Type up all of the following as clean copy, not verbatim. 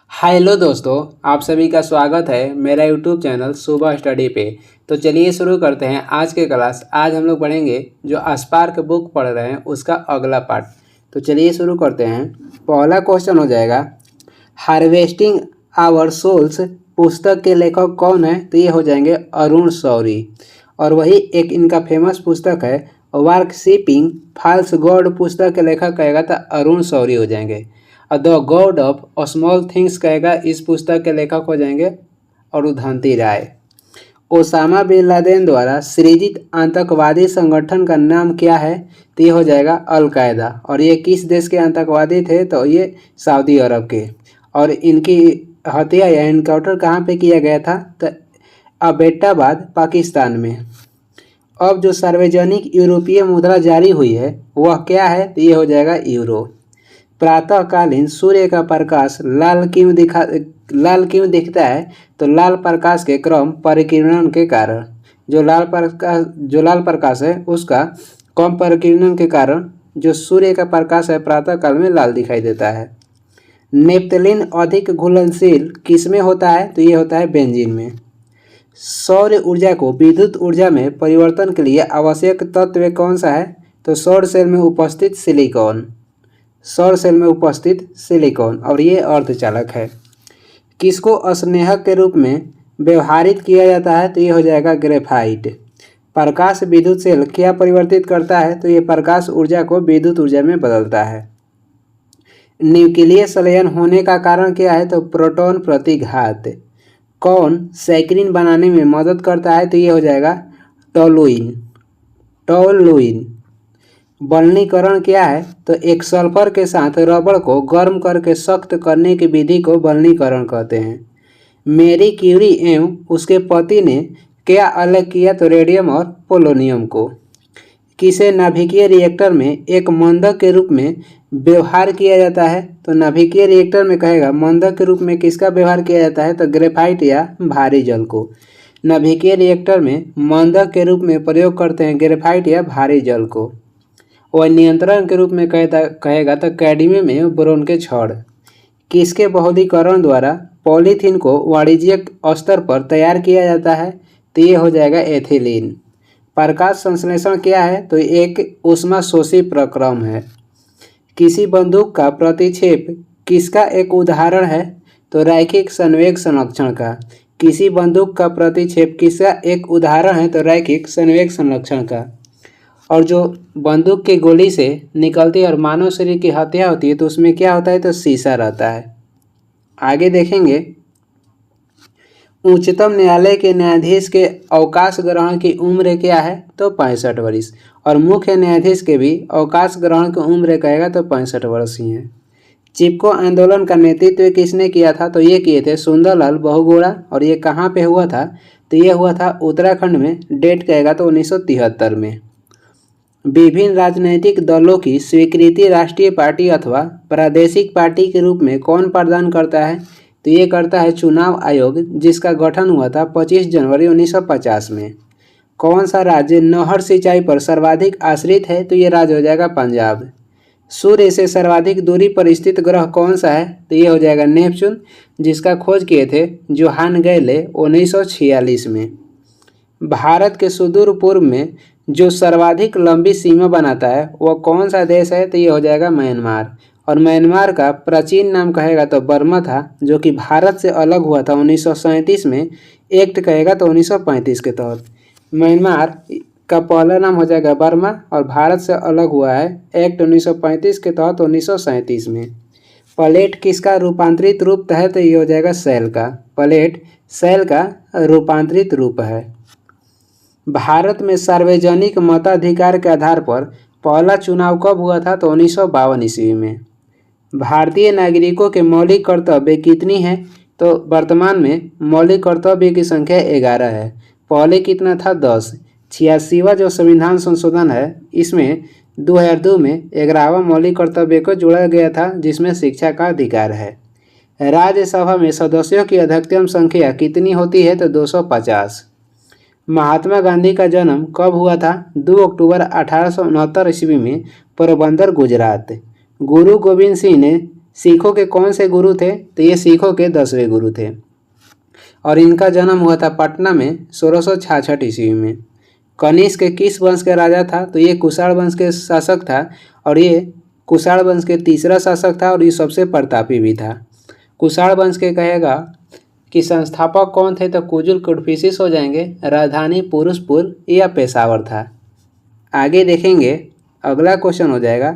Hello दोस्तों, आप सभी का स्वागत है मेरा यूट्यूब चैनल सुबह स्टडी पे। तो चलिए शुरू करते हैं आज के क्लास। आज हम लोग पढ़ेंगे जो स्पार्क बुक पढ़ रहे हैं उसका अगला पार्ट। तो चलिए शुरू करते हैं। पहला क्वेश्चन हो जाएगा, हार्वेस्टिंग आवर सोल्स पुस्तक के लेखक कौन है? तो ये हो जाएंगे अरुण शौरी। और वही एक इनका फेमस पुस्तक है वर्कशिपिंग फॉल्स गॉड, पुस्तक के लेखक कहेगा तो अरुण शौरी हो जाएंगे। The God of small things कहेगा, इस पुस्तक के लेखक हो जाएंगे अरुंधति राय। ओसामा बिन लादेन द्वारा सृजित आतंकवादी संगठन का नाम क्या है? तो ये हो जाएगा अलकायदा। और ये किस देश के आतंकवादी थे? तो ये सऊदी अरब के। और इनकी हत्या या एनकाउंटर कहाँ पे किया गया था? तो अबेटाबाद, पाकिस्तान में। अब जो सार्वजनिक यूरोपीय मुद्रा जारी हुई है वह क्या है? तो ये हो जाएगा यूरो। प्रातःकालीन सूर्य का प्रकाश लाल क्यों दिखता है? तो लाल प्रकाश के क्रम परिकिरण के कारण। जो लाल प्रकाश है उसका कम परिकिरण के कारण जो सूर्य का प्रकाश है प्रातःकाल में लाल दिखाई देता है। नेप्थलीन अधिक घुलनशील किस में होता है? तो ये होता है बेंजीन में। सौर ऊर्जा को विद्युत ऊर्जा में परिवर्तन के लिए आवश्यक तत्व कौन सा है? तो सौर सेल में उपस्थित सिलिकॉन। सौर सेल में उपस्थित सिलिकॉन, और ये अर्धचालक है। किसको स्नेहक के रूप में व्यवहारित किया जाता है? तो ये हो जाएगा ग्रेफाइट। प्रकाश विद्युत सेल क्या परिवर्तित करता है? तो ये प्रकाश ऊर्जा को विद्युत ऊर्जा में बदलता है। न्यूक्लियर संलयन होने का कारण क्या है? तो प्रोटॉन प्रतिघात। कौन सैकरीन बनाने में मदद करता है? तो ये हो जाएगा टोलुइन। बलनीकरण क्या है? तो एक सल्फर के साथ रबड़ को गर्म करके सख्त करने की विधि को बलनीकरण कहते हैं। मैरी क्यूरी एवं उसके पति ने क्या अलग किया? तो रेडियम और पोलोनियम को। किसे नाभिकीय रिएक्टर में एक मंदक के रूप में व्यवहार किया जाता है? तो नाभिकीय रिएक्टर में कहेगा मंदक के रूप में किसका व्यवहार किया जाता है? तो ग्रेफाइट या भारी जल को। नाभिकीय रिएक्टर में मंदक के रूप में प्रयोग करते हैं ग्रेफाइट या भारी जल को। और नियंत्रण के रूप में कहेगा तो कैडमियम में बोरोन के छड़। किसके बहुधीकरण द्वारा पॉलीथीन को वाणिज्यिक स्तर पर तैयार किया जाता है? तो ये हो जाएगा एथिलीन। प्रकाश संश्लेषण क्या है? तो एक ऊष्माशोषी प्रक्रम है। किसी बंदूक का प्रतिक्षेप किसका एक उदाहरण है? तो रैखिक संवेग संरक्षण का। किसी बंदूक का प्रतिक्षेप किसका एक उदाहरण है? तो रैखिक संवेग संरक्षण का। और जो बंदूक की गोली से निकलती है और मानव शरीर की हत्या होती है तो उसमें क्या होता है? तो शीशा रहता है। आगे देखेंगे, उच्चतम न्यायालय के न्यायाधीश के अवकाश ग्रहण की उम्र क्या है? तो 65 वर्ष। और मुख्य न्यायाधीश के भी अवकाश ग्रहण की उम्र कहेगा तो 65 वर्ष ही है। चिपको आंदोलन का नेतृत्व किसने किया था? तो ये किए थे सुंदरलाल बहुगुणा। और ये कहाँ पे हुआ था? तो ये हुआ था उत्तराखंड में। डेट कहेगा तो 1973 में। विभिन्न राजनीतिक दलों की स्वीकृति राष्ट्रीय पार्टी अथवा प्रादेशिक पार्टी के रूप में कौन प्रदान करता है? तो ये करता है चुनाव आयोग, जिसका गठन हुआ था 25 जनवरी 1950 में। कौन सा राज्य नहर सिंचाई पर सर्वाधिक आश्रित है? तो ये राज्य हो जाएगा पंजाब। सूर्य से सर्वाधिक दूरी पर स्थित ग्रह कौन सा है? तो ये हो जाएगा नेपच्यून, जिसका खोज किए थे जोहान गैले 1946 में। भारत के सुदूर पूर्व में जो सर्वाधिक लंबी सीमा बनाता है वह कौन सा देश है? तो ये हो जाएगा म्यांमार। और म्यांमार का प्राचीन नाम कहेगा तो बर्मा था, जो कि भारत से अलग हुआ था 1937 में। एक्ट कहेगा तो 1935 के तहत। म्यांमार का पहला नाम हो जाएगा बर्मा और भारत से अलग हुआ है एक्ट 1935 के तहत 1937 में। प्लेट किसका रूपांतरित रूप है? तो ये हो जाएगा सेल का। प्लेट सेल का रूपांतरित रूप है। भारत में सार्वजनिक मताधिकार के आधार पर पहला चुनाव कब हुआ था? तो 1952 ईस्वी में। भारतीय नागरिकों के मौलिक कर्तव्य कितनी है? तो वर्तमान में मौलिक कर्तव्य की संख्या 11 है। पहले कितना था? 10। 86वां जो संविधान संशोधन है इसमें 2002 में 11वां मौलिक कर्तव्य को जोड़ा गया था, जिसमें शिक्षा का अधिकार है। राज्यसभा में सदस्यों की अधिकतम संख्या कितनी होती है? तो 250। महात्मा गांधी का जन्म कब हुआ था? 2 अक्टूबर 1869 ईस्वी में पोरबंदर, गुजरात। गुरु गोविंद सिंह ने सिखों के कौन से गुरु थे? तो ये सिखों के 10वें गुरु थे और इनका जन्म हुआ था पटना में 1666 ईस्वी में। कनिष्क किस वंश के राजा था? तो ये कुषाण वंश के शासक था और ये कुषाण वंश के तीसरा शासक था और ये सबसे प्रतापी भी था। कुषाण वंश के कहेगा कि संस्थापक कौन थे? तो कुजुल कुडफिशिस हो जाएंगे। राजधानी पुरुषपुर या पेशावर था। आगे देखेंगे, अगला क्वेश्चन हो जाएगा,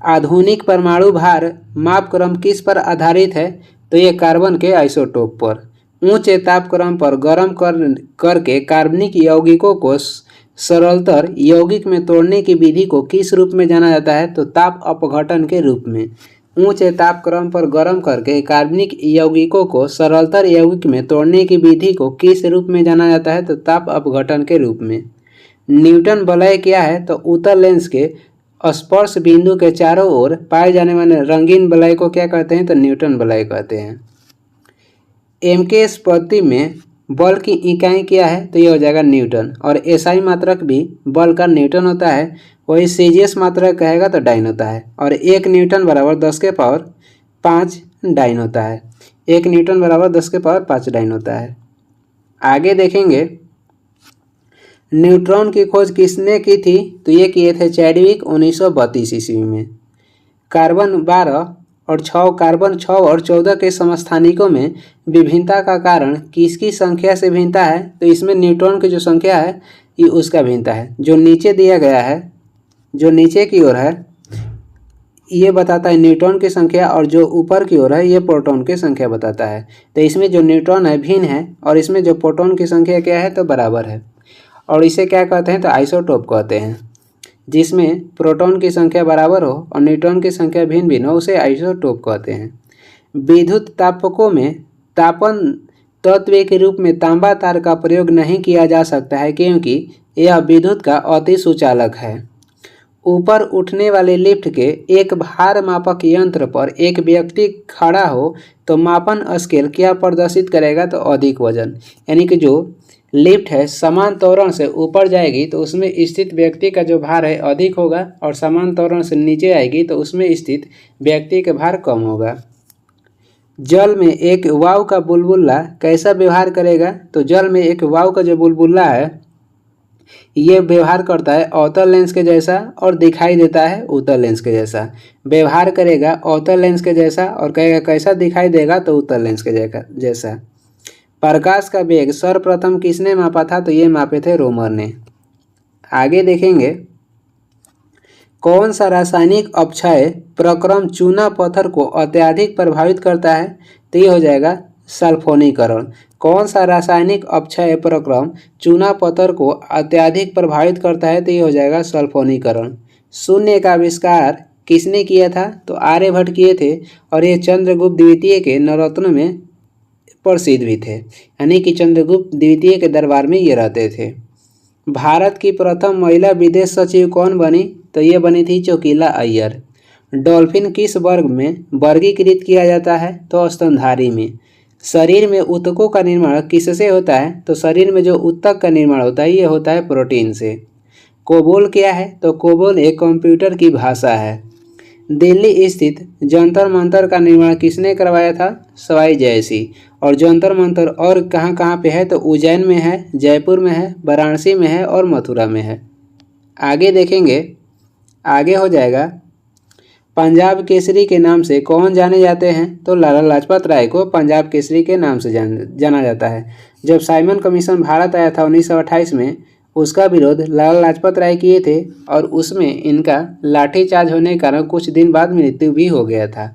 आधुनिक परमाणु भार मापक्रम किस पर आधारित है? तो ये कार्बन के आइसोटोप पर। ऊंचे तापक्रम पर गर्म करके कार्बनिक यौगिकों को सरलतर यौगिक में तोड़ने की विधि को किस रूप में जाना जाता है? तो ताप अपघटन के रूप में। ऊंचे तापक्रम पर गर्म करके कार्बनिक यौगिकों को सरलतर यौगिक में तोड़ने की विधि को किस रूप में जाना जाता है? तो ताप अपघटन के रूप में। न्यूटन वलय क्या है? तो उत्तल लेंस के स्पर्श बिंदु के चारों ओर पाए जाने वाले रंगीन वलय को क्या कहते हैं? तो न्यूटन वलय कहते हैं। एम के स्पर्ति में बल की इकाई क्या है? तो ये हो जाएगा न्यूटन। और एसआई मात्रक भी बल का न्यूटन होता है, वही सीजीएस मात्रक कहेगा तो डाइन होता है। और 1 न्यूटन बराबर 10 के पावर 5 डाइन होता है। 1 न्यूटन बराबर 10 के पावर 5 डाइन होता है। आगे देखेंगे, न्यूट्रॉन की खोज किसने की थी? तो ये किए थे चैडविक 1932 ईस्वी में। कार्बन 12 और 14 के समस्थानिकों में विभिन्नता का कारण किसकी संख्या से भिन्नता है? तो इसमें न्यूट्रॉन की जो संख्या है ये उसका भिन्नता है। जो नीचे दिया गया है, जो नीचे की ओर है, ये बताता है न्यूट्रॉन की संख्या, और जो ऊपर की ओर है ये प्रोटॉन की संख्या बताता है। तो इसमें जो न्यूट्रॉन है भिन्न है और इसमें जो प्रोटॉन की संख्या क्या है? तो बराबर है। और इसे क्या कहते हैं? तो आइसोटोप कहते हैं। जिसमें प्रोटॉन की संख्या बराबर हो और न्यूट्रॉन की संख्या भिन्न भिन्न हो उसे आइसोटोप कहते हैं। विद्युत तापकों में तापन तत्व के रूप में तांबा तार का प्रयोग नहीं किया जा सकता है क्योंकि यह विद्युत का अति सुचालक है। ऊपर उठने वाले लिफ्ट के एक भार मापक यंत्र पर एक व्यक्ति खड़ा हो तो मापन स्केल क्या प्रदर्शित करेगा? तो अधिक वजन। यानी कि जो लिफ्ट है समान त्वरण से ऊपर जाएगी तो उसमें स्थित व्यक्ति का जो भार है अधिक होगा, और समान त्वरण से नीचे आएगी तो उसमें स्थित व्यक्ति का भार कम होगा। जल में एक वायु का बुलबुला कैसा व्यवहार करेगा? तो जल में एक वायु का जो बुलबुला है ये व्यवहार करता है अवतल लेंस के जैसा और दिखाई देता है उत्तल लेंस के जैसा। व्यवहार करेगा अवतल लेंस के जैसा और कहेगा कैसा दिखाई देगा? तो उत्तल लेंस के जैसा। प्रकाश का वेग सर्वप्रथम किसने मापा था? तो ये मापे थे रोमर ने। आगे देखेंगे, कौन सा रासायनिक अपक्षय प्रक्रम चूना पत्थर को अत्यधिक प्रभावित करता है? तो ये हो जाएगा सल्फोनीकरण। कौन सा रासायनिक अपक्षय प्रक्रम चूना पत्थर को अत्यधिक प्रभावित करता है? तो ये हो जाएगा सल्फोनीकरण। शून्य का आविष्कार किसने किया था? तो आर्यभट्ट किए थे और ये चंद्रगुप्त द्वितीय के नवरत्न में प्रसिद्ध भी थे। यानी कि चंद्रगुप्त द्वितीय के दरबार में ये रहते थे। भारत की प्रथम महिला विदेश सचिव कौन बनी? तो ये बनी थी चोकीला अय्यर। डॉल्फिन किस वर्ग में वर्गीकृत किया जाता है? तो स्तनधारी में। शरीर में ऊतकों का निर्माण किससे होता है? तो शरीर में जो ऊतक का निर्माण होता है ये होता है प्रोटीन से। कोबोल क्या है? तो कोबोल एक कंप्यूटर की भाषा है। दिल्ली स्थित जंतर मंतर का निर्माण किसने करवाया था? सवाई जयसी। और जंतर मंतर और कहाँ कहाँ पे है? तो उज्जैन में है, जयपुर में है, वाराणसी में है और मथुरा में है। आगे देखेंगे, आगे हो जाएगा, पंजाब केसरी के नाम से कौन जाने जाते हैं? तो लाला लाजपत राय को पंजाब केसरी के नाम से जाना जाता है। जब साइमन कमीशन भारत आया था 1928 में, उसका विरोध लाला लाजपत राय किए थे और उसमें इनका लाठीचार्ज होने के कारण कुछ दिन बाद मृत्यु भी हो गया था।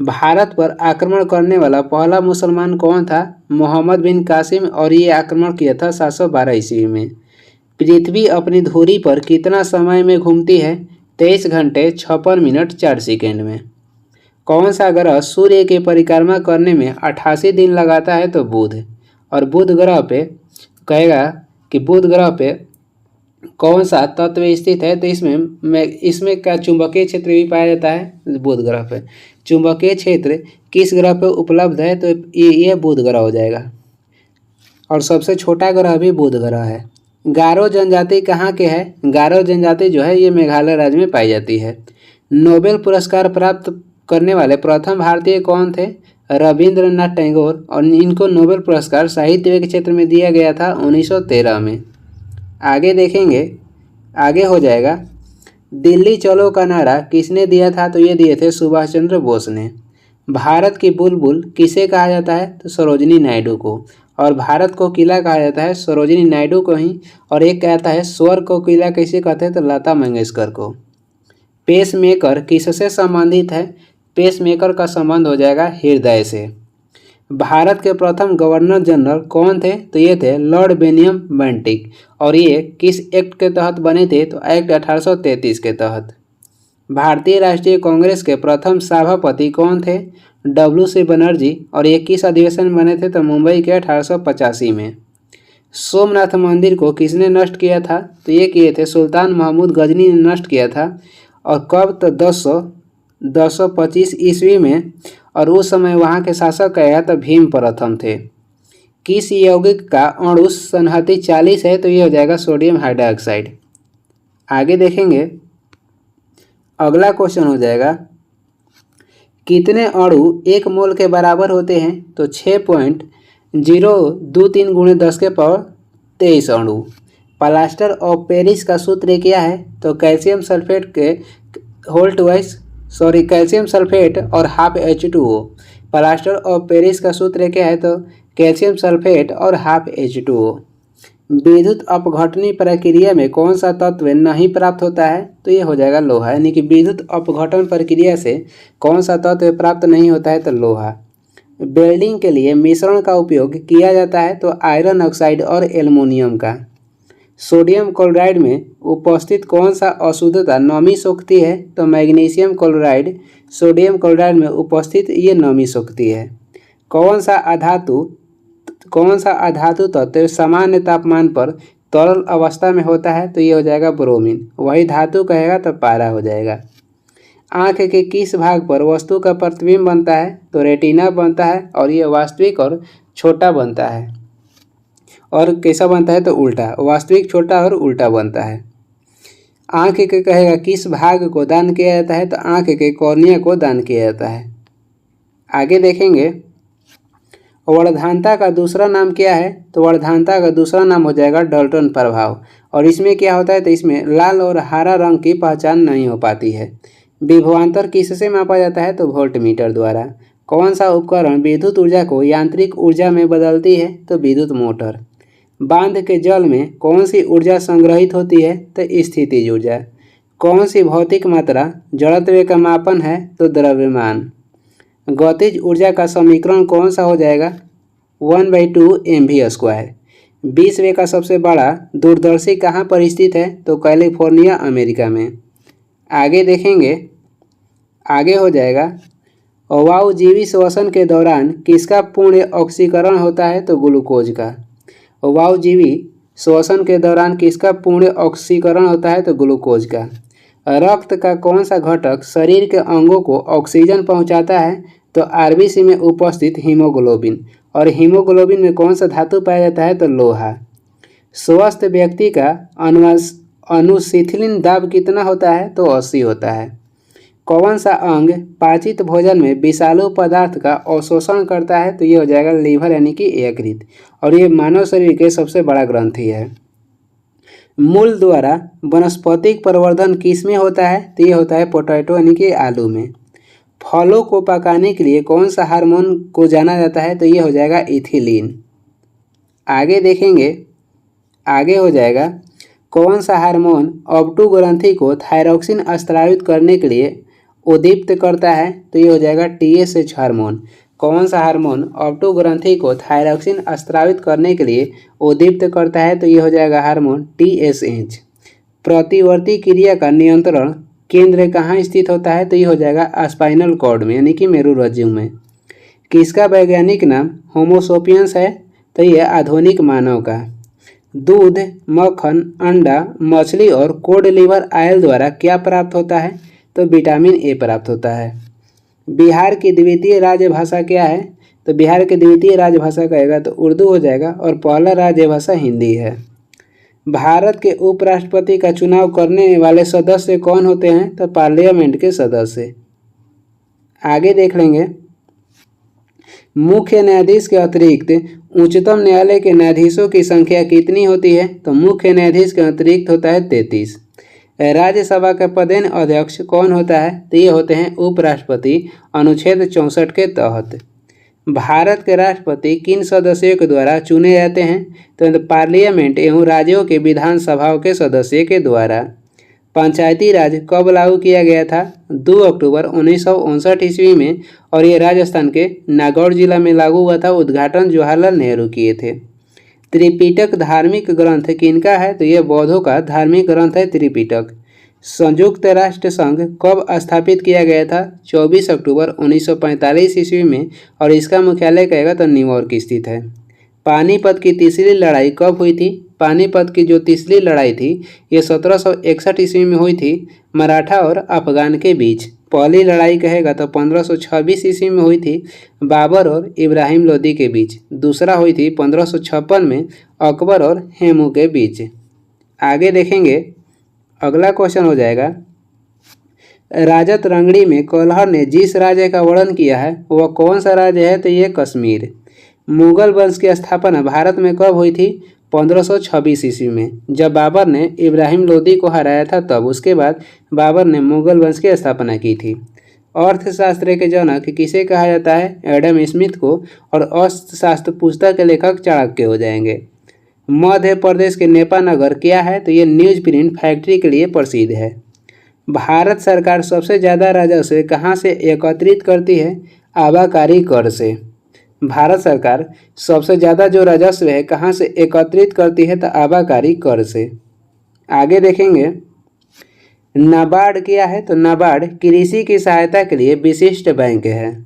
भारत पर आक्रमण करने वाला पहला मुसलमान कौन था? मोहम्मद बिन कासिम, और ये आक्रमण किया था 712 ईस्वी में। पृथ्वी अपनी धुरी पर कितना समय में घूमती है? 23 घंटे 56 मिनट 4 सेकेंड में। कौन सा ग्रह सूर्य की परिक्रमा करने में 88 दिन लगाता है? तो बुध। और बुध ग्रह पे कहेगा कि बुध ग्रह पे कौन सा तत्व स्थित है? तो इसमें क्या चुंबकीय क्षेत्र भी पाया जाता है बुध ग्रह पे। चुंबकीय क्षेत्र किस ग्रह पे उपलब्ध है? तो ये बुध ग्रह हो जाएगा। और सबसे छोटा ग्रह भी बुध ग्रह है। गारो जनजाति कहाँ के है? गारो जनजाति जो है ये मेघालय राज्य में पाई जाती है। नोबेल पुरस्कार प्राप्त करने वाले प्रथम भारतीय कौन थे? रविंद्रनाथ टैगोर। और इनको नोबेल पुरस्कार साहित्य के क्षेत्र में दिया गया था 1913 में। आगे देखेंगे, आगे हो जाएगा दिल्ली चलो का नारा किसने दिया था? तो ये दिए थे सुभाष चंद्र बोस ने। भारत की बुलबुल किसे कहा जाता है? तो सरोजिनी नायडू को। और भारत को किला कहा जाता है सरोजिनी नायडू को ही। और एक कहता है स्वर को किला कैसे कहते हैं? तो लता मंगेशकर को। पेसमेकर किससे संबंधित है? पेसमेकर का संबंध हो जाएगा हृदय से। भारत के प्रथम गवर्नर जनरल कौन थे? तो ये थे लॉर्ड बेनियम बेंटिक। और ये किस एक्ट के तहत बने थे? तो एक्ट 1833 के तहत। भारतीय राष्ट्रीय कांग्रेस के प्रथम सभापति कौन थे? WC बनर्जी। और ये किस अधिवेशन में बने थे? तो मुंबई के 1885 में। सोमनाथ मंदिर को किसने नष्ट किया था? तो ये किए थे सुल्तान महमूद गजनी ने नष्ट किया था। और कब? तो 1025 ईस्वी में। और उस समय वहाँ के शासक क्या तो भीम प्रथम थे। किस यौगिक का अणु संहति 40 है? तो ये हो जाएगा सोडियम हाइड्रोक्साइड। आगे देखेंगे, अगला क्वेश्चन हो जाएगा कितने अणु 1 मोल के बराबर होते हैं? तो 6.023 × 10⁻23 अणु। प्लास्टर ऑफ पेरिस का सूत्र क्या है? तो कैल्शियम सल्फेट के कैल्शियम सल्फेट और ½ H2O। प्लास्टर ऑफ पेरिस का सूत्र क्या है? तो कैल्शियम सल्फेट और ½ H2O। विद्युत अपघटनी प्रक्रिया में कौन सा तत्व नहीं प्राप्त होता है? तो ये हो जाएगा लोहा। यानी कि विद्युत अपघटन प्रक्रिया से कौन सा तत्व प्राप्त नहीं होता है? तो लोहा। वेल्डिंग के लिए मिश्रण का उपयोग किया जाता है? तो आयरन ऑक्साइड और एल्युमिनियम का। सोडियम क्लोराइड में उपस्थित कौन सा अशुद्धता नमी सोखती है? तो मैग्नीशियम क्लोराइड सोडियम क्लोराइड में उपस्थित ये नमी सोखती है। कौन सा अधातु तत्व सामान्य तापमान पर तरल अवस्था में होता है? तो ये हो जाएगा ब्रोमीन। वही धातु कहेगा तो पारा हो जाएगा। आँख के किस भाग पर वस्तु का प्रतिबिंब बनता है? तो रेटिना बनता है। और ये वास्तविक और छोटा बनता है। और कैसा बनता है? तो उल्टा, वास्तविक छोटा और उल्टा बनता है। आँख के कहेगा किस भाग को दान किया जाता है? तो आँख के कॉर्निया को दान किया जाता है। आगे देखेंगे, वर्धानता का दूसरा नाम क्या है? तो वर्धानता का दूसरा नाम हो जाएगा डाल्टन प्रभाव। और इसमें क्या होता है? तो इसमें लाल और हरा रंग की पहचान नहीं हो पाती है। विभवांतर किससे मापा जाता है? तो वोल्टमीटर द्वारा। कौन सा उपकरण विद्युत ऊर्जा को यांत्रिक ऊर्जा में बदलती है? तो विद्युत मोटर। बांध के जल में कौन सी ऊर्जा संग्रहित होती है? तो स्थितिज ऊर्जा। कौन सी भौतिक मात्रा जड़त्व का मापन है? तो द्रव्यमान। गतिज ऊर्जा का समीकरण कौन सा हो जाएगा? 1/2 mv²। विश्व का सबसे बड़ा दूरदर्शी कहाँ पर स्थित है? तो कैलिफोर्निया अमेरिका में। आगे देखेंगे, आगे हो जाएगा वायुजीवी श्वसन के दौरान किसका पूर्ण ऑक्सीकरण होता है? तो ग्लूकोज का। वायुजीवी श्वसन के दौरान किसका पूर्ण ऑक्सीकरण होता है? तो ग्लूकोज का। रक्त का कौन सा घटक शरीर के अंगों को ऑक्सीजन पहुंचाता है? तो आरबीसी में उपस्थित हीमोग्लोबिन। और हीमोग्लोबिन में कौन सा धातु पाया जाता है? तो लोहा। स्वस्थ व्यक्ति का अनुशीतलन दाब कितना होता है? तो 80 होता है। कौन सा अंग पाचित भोजन में विषालु पदार्थ का अवशोषण करता है? तो ये हो जाएगा लीवर, यानी कि यकृत। और ये मानव शरीर के सबसे बड़ा ग्रंथि है। मूल द्वारा वनस्पतिक प्रवर्धन किस में होता है? तो ये होता है पोटैटो, यानी कि आलू में। फलों को पकाने के लिए कौन सा हार्मोन को जाना जाता है? तो ये हो जाएगा इथिलीन। आगे देखेंगे, आगे हो जाएगा कौन सा हार्मोन ऑप्टू ग्रंथि को थायरॉक्सिन स्रावित करने के लिए उद्दीप्त करता है? तो ये हो जाएगा TSH हार्मोन। कौन सा हार्मोन ऑप्टू ग्रंथि को थायरॉक्सिन स्रावित करने के लिए उद्दीप्त करता है? तो ये हो जाएगा हार्मोन TSH। प्रतिवर्ती क्रिया का नियंत्रण केंद्र कहाँ स्थित होता है? तो ये हो जाएगा स्पाइनल कॉर्ड में, यानी कि मेरुरज्जु में। किसका वैज्ञानिक नाम होमोसोपियंस है? तो ये आधुनिक मानव का। दूध, मक्खन, अंडा, मछली और कोड लिवर ऑयल द्वारा क्या प्राप्त होता है? तो विटामिन ए प्राप्त होता है। बिहार की द्वितीय राजभाषा क्या है? तो बिहार की द्वितीय राजभाषा कहेगा तो उर्दू हो जाएगा। और पहला राजभाषा हिंदी है। भारत के उपराष्ट्रपति का चुनाव करने वाले सदस्य कौन होते हैं? तो पार्लियामेंट के सदस्य। आगे देख लेंगे, मुख्य न्यायाधीश के अतिरिक्त उच्चतम न्यायालय के न्यायाधीशों की संख्या कितनी होती है? तो मुख्य न्यायाधीश के अतिरिक्त होता है 33। राज्यसभा का पदेन अध्यक्ष कौन होता है? तो ये होते हैं उपराष्ट्रपति, अनुच्छेद 64 के तहत। भारत के राष्ट्रपति किन सदस्यों के द्वारा चुने जाते हैं? तो पार्लियामेंट एवं राज्यों के विधानसभाओं के सदस्य के द्वारा। पंचायती राज कब लागू किया गया था? 2 अक्टूबर 1959 ईस्वी में, और ये राजस्थान के नागौर जिला में लागू हुआ था। उद्घाटन जवाहरलाल नेहरू किए थे। त्रिपिटक धार्मिक ग्रंथ किनका है? तो ये बौद्धों का धार्मिक ग्रंथ है त्रिपिटक। संयुक्त राष्ट्र संघ कब स्थापित किया गया था? 24 अक्टूबर 1945 ईस्वी में, और इसका मुख्यालय कहेगा तो न्यूयॉर्क स्थित है। पानीपत की तीसरी लड़ाई कब हुई थी? पानीपत की जो तीसरी लड़ाई थी ये 1761 ईस्वी में हुई थी, मराठा और अफगान के बीच। पहली लड़ाई कहेगा तो 1526 ईस्वी में हुई थी, बाबर और इब्राहिम लोदी के बीच। दूसरा हुई थी 1556 में, अकबर और हेमू के बीच। आगे देखेंगे, अगला क्वेश्चन हो जाएगा, राजत रंगड़ी में कोल्हर ने जिस राज्य का वर्णन किया है वह कौन सा राज्य है? तो ये कश्मीर। मुगल वंश की स्थापना भारत में कब हुई थी? 1526 ईस्वी में, जब बाबर ने इब्राहिम लोदी को हराया था तब। उसके बाद बाबर ने मुगल वंश की स्थापना की थी। अर्थशास्त्र के जनक किसे कहा जाता है? एडम स्मिथ को, और अर्थशास्त्र पुस्तक के लेखक चाणक्य हो जाएंगे। मध्य प्रदेश के नेपा नगर क्या है? तो ये न्यूज प्रिंट फैक्ट्री के लिए प्रसिद्ध है। भारत सरकार सबसे ज़्यादा राजस्व कहाँ से एकत्रित करती है? आबकारी कर से। भारत सरकार सबसे ज़्यादा जो राजस्व है कहाँ से एकत्रित करती है? तो आबकारी कर से। आगे देखेंगे, नाबार्ड क्या है? तो नाबार्ड कृषि की सहायता के लिए विशिष्ट बैंक है,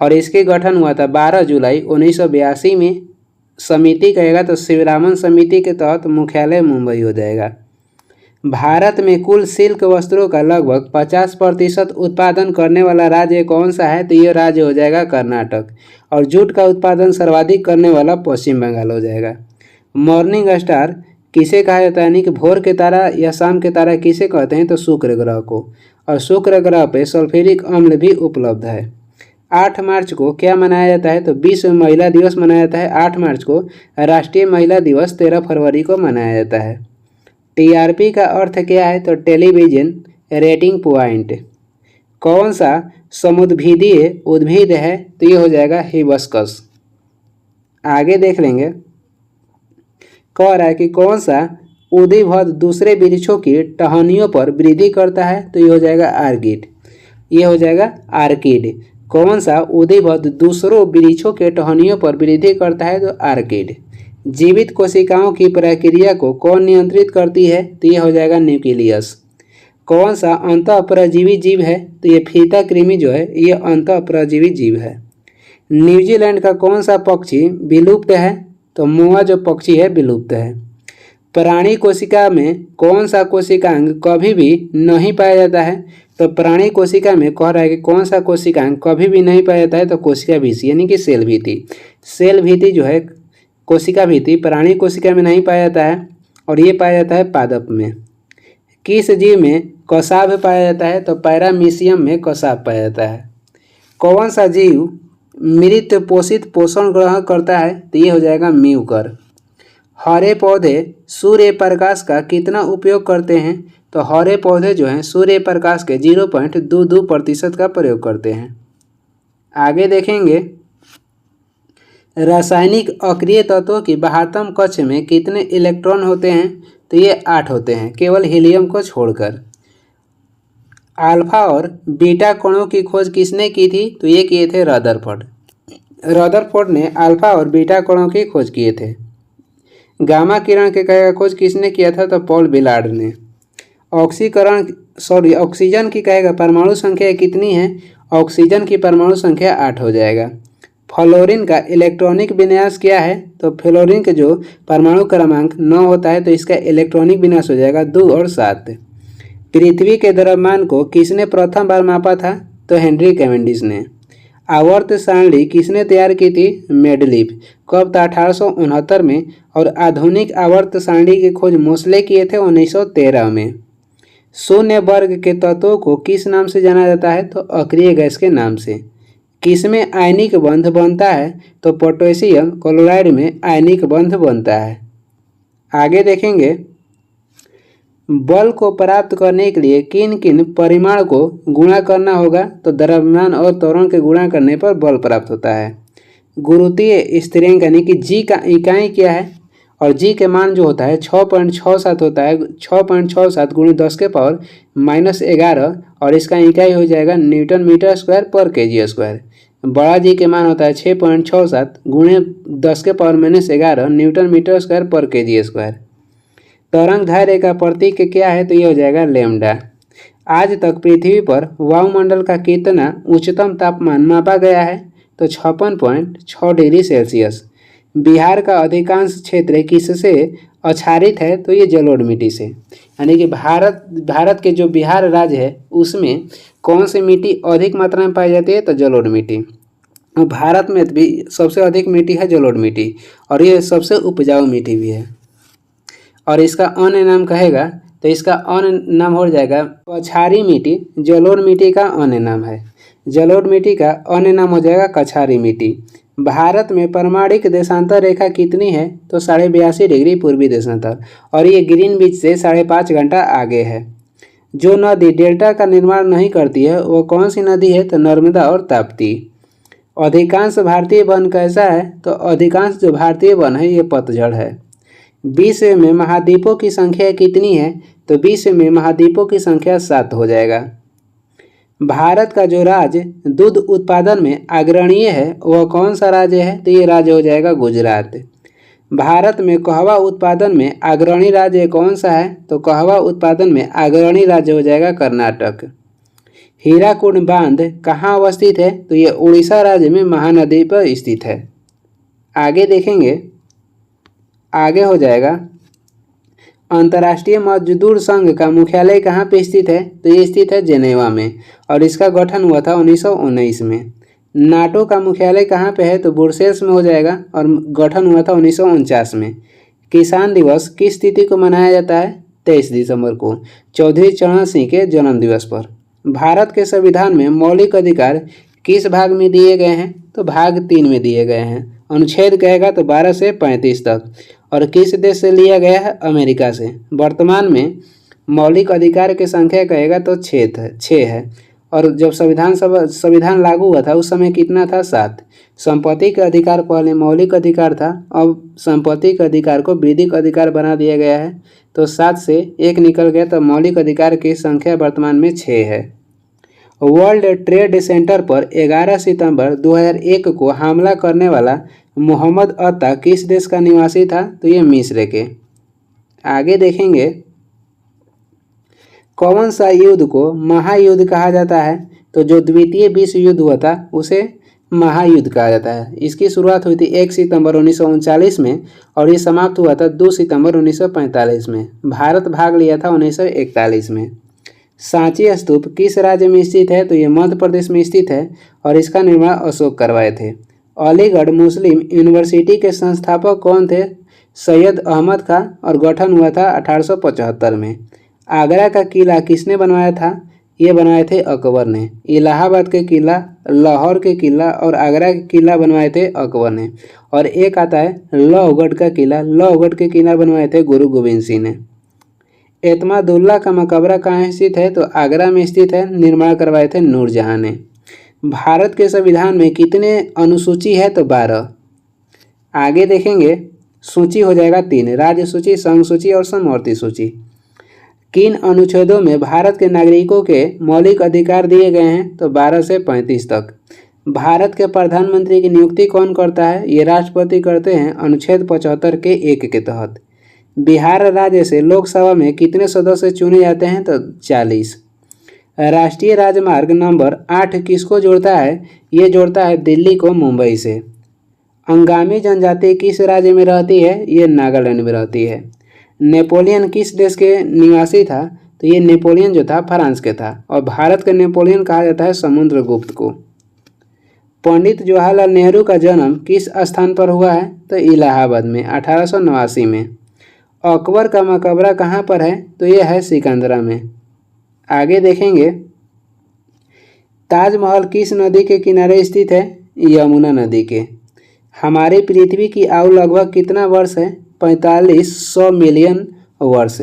और इसके गठन हुआ था 12 जुलाई 1982 में। समिति कहेगा तो शिवरामन समिति के तहत, मुख्यालय मुंबई हो जाएगा। भारत में कुल सिल्क वस्त्रों का लगभग 50% उत्पादन करने वाला राज्य कौन सा है? तो ये राज्य हो जाएगा कर्नाटक। और जूट का उत्पादन सर्वाधिक करने वाला पश्चिम बंगाल हो जाएगा। मॉर्निंग स्टार किसे कहा जाता है? यानी कि भोर के तारा या शाम के तारा किसे कहते हैं? तो शुक्र ग्रह को। और शुक्र ग्रह पे सल्फ्यूरिक अम्ल भी उपलब्ध है। 8 मार्च को क्या मनाया जाता है? तो विश्व महिला दिवस मनाया जाता है 8 मार्च को। राष्ट्रीय महिला दिवस 13 फरवरी को मनाया जाता है। टीआरपी का अर्थ क्या है? तो टेलीविजन रेटिंग पॉइंट। कौन सा समुद्भिदीय उद्भिद है? तो ये हो जाएगा हिबिस्कस। आगे देख लेंगे, कह रहा है कि कौन सा उद्भिद दूसरे वृक्षों की टहनियों पर वृद्धि करता है? तो ये हो जाएगा आर्किड। ये हो जाएगा आर्किड। कौन सा उद्भिद दूसरों वृक्षों के टहनियों पर वृद्धि करता है? तो आर्किड। जीवित कोशिकाओं की प्रक्रिया को कौन नियंत्रित करती है? तो ये हो जाएगा न्यूक्लियस। कौन सा अंतःपरजीवी जीव है? तो ये फीता कृमि जो है ये अंतःपरजीवी जीव है। न्यूजीलैंड का कौन सा पक्षी विलुप्त है? तो मोआ जो पक्षी है विलुप्त है। प्राणी कोशिका में कौन सा कोशिकांग कभी भी नहीं पाया जाता है? तो प्राणी कोशिका में कह रहा है कि कौन सा कोशिकांग कभी भी नहीं पाया जाता है? तो कोशिका भित्ति यानी कि सेल भित्ति। सेल भित्ति जो है कोशिका भित्ति प्राणी कोशिका में नहीं पाया जाता है, और ये पाया जाता है पादप में। किस जीव में कसाभ पाया जाता है? तो पैरामीशियम में कसाभ पाया जाता है। कौन सा जीव मृत पोषित पोषण ग्रहण करता है? तो ये हो जाएगा म्यूकर। हरे पौधे सूर्य प्रकाश का कितना उपयोग करते हैं? तो हरे पौधे जो हैं सूर्य प्रकाश के 0.22% का प्रयोग करते हैं। आगे देखेंगे, रासायनिक अक्रिय तत्वों की बाह्यतम कक्ष में कितने इलेक्ट्रॉन होते हैं? तो ये 8 होते हैं, केवल हीलियम को छोड़कर। अल्फा और बीटा कणों की खोज किसने की थी? तो ये किए थे रदरफोर्ड। रदरफोर्ड ने अल्फा और बीटा कणों की खोज किए थे। गामा किरण के कहेगा खोज किसने किया था? तो पॉल बिलार्ड ने। ऑक्सीजन की कहेगा परमाणु संख्या कितनी है? ऑक्सीजन की परमाणु संख्या 8 हो जाएगा। फ्लोरीन का इलेक्ट्रॉनिक विन्यास क्या है? तो फ्लोरीन के जो परमाणु क्रमांक 9 होता है, तो इसका इलेक्ट्रॉनिक विन्यास हो जाएगा 2 और 7। पृथ्वी के द्रव्यमान को किसने प्रथम बार मापा था? तो हेनरी कैवेंडिश ने। आवर्त सारणी किसने तैयार की थी? मेंडलीव। कब था? 1869 में। और आधुनिक आवर्त सारणी की खोज मोसले किए थे 1913 में। शून्य वर्ग के तत्वों को किस नाम से जाना जाता है? तो अक्रिय गैस के नाम से। किसमें आयनिक बंध बनता है? तो पोटेशियम क्लोराइड में आयनिक बंध बनता है। आगे देखेंगे, बल को प्राप्त करने के लिए किन किन परिमाण को गुणा करना होगा? तो द्रव्यमान और त्वरण के गुणा करने पर बल प्राप्त होता है। गुरुत्वीय स्थिरांक यानी कि जी का इकाई क्या है? और जी के मान जो होता है 6.67 होता है। 6.67 गुणे 10 के पावर -11 और इसका इकाई हो जाएगा न्यूटन मीटर स्क्वायर पर केजी स्क्वायर। बड़ा जी के मान होता है 6.67 गुणे 10 के पावर -11 न्यूटन मीटर स्क्वायर पर केजी स्क्वायर। तरंग दैर्घ्य का प्रतीक क्या है? तो ये हो जाएगा लैम्डा। आज तक पृथ्वी पर वायुमंडल का कितना उच्चतम तापमान मापा गया है? तो 56.6 डिग्री सेल्सियस। बिहार का अधिकांश क्षेत्र किससे आच्छादित है? तो ये जलोढ़ मिट्टी से। यानी कि भारत के जो बिहार राज्य है उसमें कौन सी मिट्टी अधिक मात्रा में पाई जाती है? तो जलोढ़ मिट्टी। और भारत में भी सबसे अधिक मिट्टी है जलोढ़ मिट्टी और ये सबसे उपजाऊ मिट्टी भी है। और इसका अन्य नाम कहेगा तो इसका अन्य नाम हो जाएगा कछारी मिट्टी। जलोढ़ मिट्टी का अन्य नाम है। जलोढ़ मिट्टी का अन्य नाम हो जाएगा कछारी मिट्टी। भारत में परमाणिक देशांतर रेखा कितनी है? तो 82.5 डिग्री पूर्वी देशांतर और ये ग्रीनविच से 5.5 घंटा आगे है। जो नदी डेल्टा का निर्माण नहीं करती है वो कौन सी नदी है? तो नर्मदा और ताप्ती। अधिकांश भारतीय वन कैसा है? तो अधिकांश जो भारतीय वन है ये पतझड़ है। विश्व में महाद्वीपों की संख्या कितनी है? तो विश्व में महाद्वीपों की संख्या 7 हो जाएगा। भारत का जो राज्य दूध उत्पादन में अग्रणीय है वह कौन सा राज्य है? तो ये राज्य हो जाएगा गुजरात। भारत में कहवा उत्पादन में अग्रणी राज्य कौन सा है? तो कहवा उत्पादन में अग्रणी राज्य हो जाएगा कर्नाटक। हीराकुंड बांध कहाँ अवस्थित है? तो ये उड़ीसा राज्य में महानदी पर स्थित है। आगे देखेंगे, आगे हो जाएगा अंतर्राष्ट्रीय मजदूर संघ का मुख्यालय कहाँ पे स्थित है? तो ये स्थित है जेनेवा में और इसका गठन हुआ था 1919 में। नाटो का मुख्यालय कहाँ पे है? तो ब्रुसेल्स में हो जाएगा और गठन हुआ था 1949 में। किसान दिवस किस तिथि को मनाया जाता है? 23 दिसंबर को, चौधरी चरण सिंह के जन्म दिवस पर। भारत के संविधान में मौलिक अधिकार किस भाग में दिए गए हैं? तो भाग 3 में दिए गए हैं। अनुच्छेद कहेगा तो 12 से 35 तक। और किस देश से लिया गया है? अमेरिका से। वर्तमान में मौलिक अधिकार की संख्या कहेगा तो 6 है। और जब संविधान लागू हुआ था उस समय कितना था? 7। संपत्ति का अधिकार पहले मौलिक अधिकार था, अब संपत्ति के अधिकार को विधिक अधिकार बना दिया गया है तो 7 से 1 निकल गया तो मौलिक अधिकार की संख्या वर्तमान में 6 है। वर्ल्ड ट्रेड सेंटर पर 11 सितंबर 2001 को हमला करने वाला मोहम्मद अत्ता किस देश का निवासी था? तो ये मिस्र के। आगे देखेंगे, कौन सा युद्ध को महायुद्ध कहा जाता है? तो जो द्वितीय विश्व युद्ध हुआ था उसे महायुद्ध कहा जाता है। इसकी शुरुआत हुई थी 1 सितंबर 1939 में और ये समाप्त हुआ था 2 सितंबर 1945 में। भारत भाग लिया था 1941 में। सांची स्तूप किस राज्य में स्थित है? तो ये मध्य प्रदेश में स्थित है और इसका निर्माण अशोक करवाए थे। अलीगढ़ मुस्लिम यूनिवर्सिटी के संस्थापक कौन थे? सैयद अहमद खां और गठन हुआ था 1875 में। आगरा का किला किसने बनवाया था? ये बनाए थे अकबर ने। इलाहाबाद के किला, लाहौर के किला और आगरा के किला बनवाए थे अकबर ने। और एक आता है लौहगढ़ का किला, लौहगढ़ के किला बनवाए थे गुरु गोविंद सिंह ने। एतमादुल्ला का मकबरा कहाँ स्थित है? तो आगरा में स्थित है, निर्माण करवाए थे नूरजहां ने। भारत के संविधान में कितने अनुसूची है? तो 12। आगे देखेंगे, सूची हो जाएगा 3, राज्य सूची, संघ सूची और समवर्ती सूची। किन अनुच्छेदों में भारत के नागरिकों के मौलिक अधिकार दिए गए हैं? तो 12 से 35 तक। भारत के प्रधानमंत्री की नियुक्ति कौन करता है? ये राष्ट्रपति करते हैं अनुच्छेद 75 के 1 के तहत। बिहार राज्य से लोकसभा में कितने सदस्य चुने जाते हैं? तो 40। राष्ट्रीय राजमार्ग नंबर 8 किसको जोड़ता है? ये जोड़ता है दिल्ली को मुंबई से। अंगामी जनजाति किस राज्य में रहती है? ये नागालैंड में रहती है। नेपोलियन किस देश के निवासी था? तो ये नेपोलियन जो था फ्रांस के था और भारत का नेपोलियन कहा जाता है समुद्रगुप्त को। पंडित जवाहरलाल नेहरू का जन्म किस स्थान पर हुआ है? तो इलाहाबाद में 1889 में। अकबर का मकबरा कहाँ पर है? तो यह है सिकंदरा में। आगे देखेंगे, ताजमहल किस नदी के किनारे स्थित है? यमुना नदी के। हमारी पृथ्वी की आयु लगभग कितना वर्ष है? 4500 मिलियन वर्ष।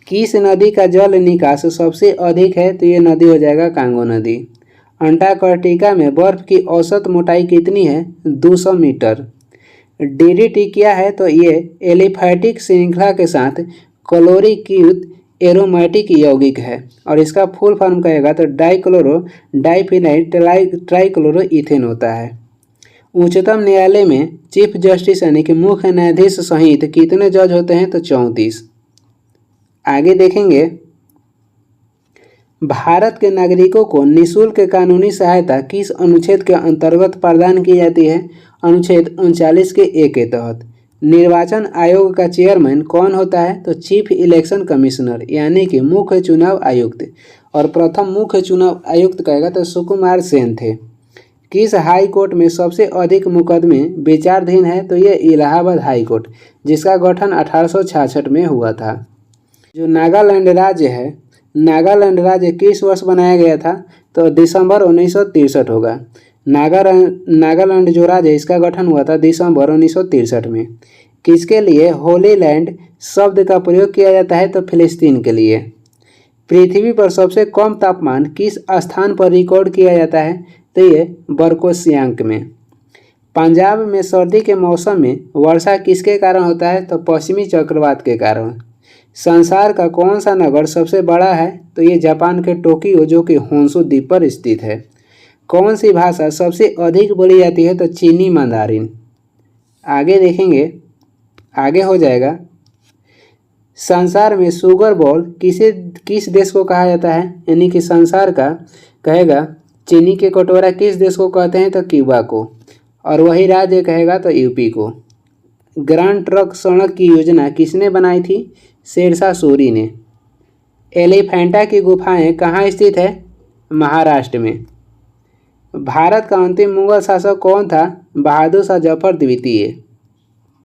किस नदी का जल निकास सबसे अधिक है? तो ये नदी हो जाएगा कांगो नदी। अंटार्कटिका में बर्फ की औसत मोटाई कितनी है? 200 मीटर। डीडीटी क्या है? तो ये एलिफैटिक श्रृंखला के साथ क्लोरीकृत एरोमेटिक यौगिक है और इसका फुल फॉर्म कहेगा तो डाइक्लोरो डाइफिनाइल ट्राइक्लोरो इथेन होता है। उच्चतम न्यायालय में चीफ जस्टिस यानी कि मुख्य न्यायाधीश सहित कितने जज होते हैं? तो 34। आगे देखेंगे, भारत के नागरिकों को निःशुल्क कानूनी सहायता किस अनुच्छेद के अंतर्गत प्रदान की जाती है? अनुच्छेद 39 के ए के तहत। निर्वाचन आयोग का चेयरमैन कौन होता है? तो चीफ इलेक्शन कमिश्नर यानी कि मुख्य चुनाव आयुक्त, और प्रथम मुख्य चुनाव आयुक्त कहेगा तो सुकुमार सेन थे। किस हाई कोर्ट में सबसे अधिक मुकदमे विचाराधीन है? तो ये इलाहाबाद हाई कोर्ट, जिसका गठन 1866 में हुआ था। जो नागालैंड राज्य है, नागालैंड राज्य किस वर्ष बनाया गया था? तो दिसंबर 1963 होगा। नागालैंड जो राज्य है इसका गठन हुआ था दिसंबर 1963 में। किसके लिए होली लैंड शब्द का प्रयोग किया जाता है? तो फिलिस्तीन के लिए। पृथ्वी पर सबसे कम तापमान किस स्थान पर रिकॉर्ड किया जाता है? तो ये बरकोसियांक में। पंजाब में सर्दी के मौसम में वर्षा किसके कारण होता है? तो पश्चिमी चक्रवात के कारण। संसार का कौन सा नगर सबसे बड़ा है? तो ये जापान के टोक्यो जो कि होन्शु द्वीप पर स्थित है। कौन सी भाषा सबसे अधिक बोली जाती है? तो चीनी मंदारिन। आगे देखेंगे, आगे हो जाएगा, संसार में शुगर बॉल किस देश को कहा जाता है? यानी कि संसार का कहेगा चीनी के कटोरा किस देश को कहते हैं? तो क्यूबा को, और वही राज्य कहेगा तो यूपी को। ग्रांड ट्रंक सड़क की योजना किसने बनाई थी? शेरशाह सूरी ने। एलिफेंटा की गुफाएं कहाँ स्थित है? महाराष्ट्र में। भारत का अंतिम मुगल शासक कौन था? बहादुर शाह जफर द्वितीय।